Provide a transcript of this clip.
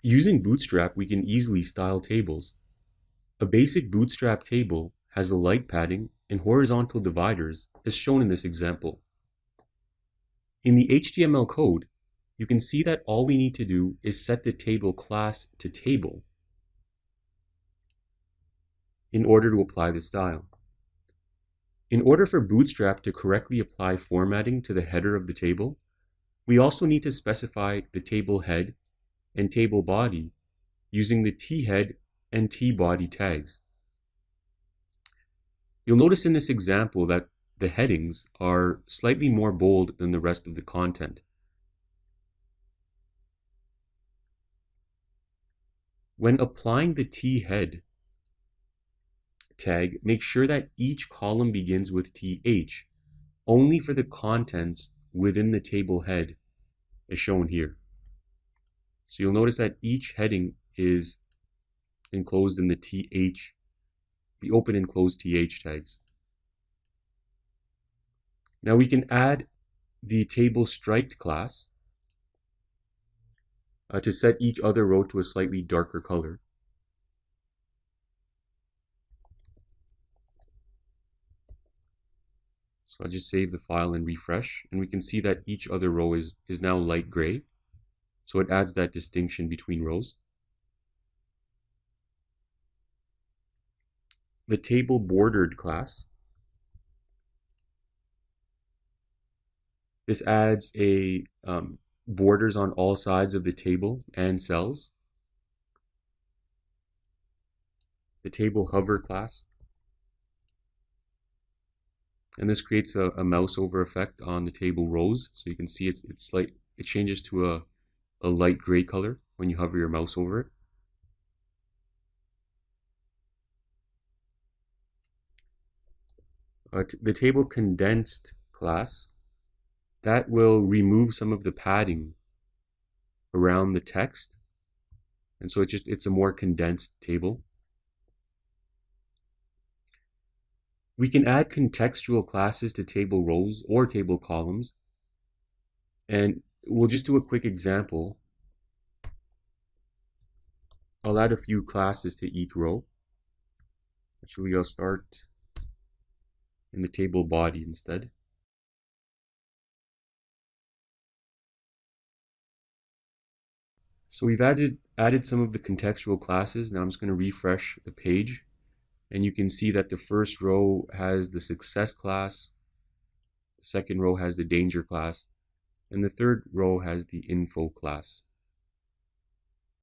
Using Bootstrap, we can easily style tables. A basic Bootstrap table has a light padding and horizontal dividers as shown in this example. In the HTML code, you can see that all we need to do is set the table class to table in order to apply the style. In order for Bootstrap to correctly apply formatting to the header of the table, we also need to specify the table head and table body using thethead and tbody tags. You'll notice in this example that the headings are slightly more bold than the rest of the content. When applying the thead tag, make sure that each column begins with th only for the contents within the table head as shown here. So you'll notice that each heading is enclosed in the open and closed th tags. Now we can add the table striped class to set each other row to a slightly darker color. So I'll just save the file and refresh, and we can see that each other row is now light gray. So it adds that distinction between rows. The table bordered class. This adds a borders on all sides of the table and cells. The table hover class. And this creates a mouse over effect on the table rows. So you can see it changes to a light gray color when you hover your mouse over it. The table condensed class, that will remove some of the padding around the text. And so it's a more condensed table. We can add contextual classes to table rows or table columns. And we'll just do a quick example. I'll add a few classes to each row. Actually, I'll start in the table body instead. So we've added some of the contextual classes. Now I'm just going to refresh the page. And you can see that the first row has the success class, the second row has the danger class, and the third row has the info class.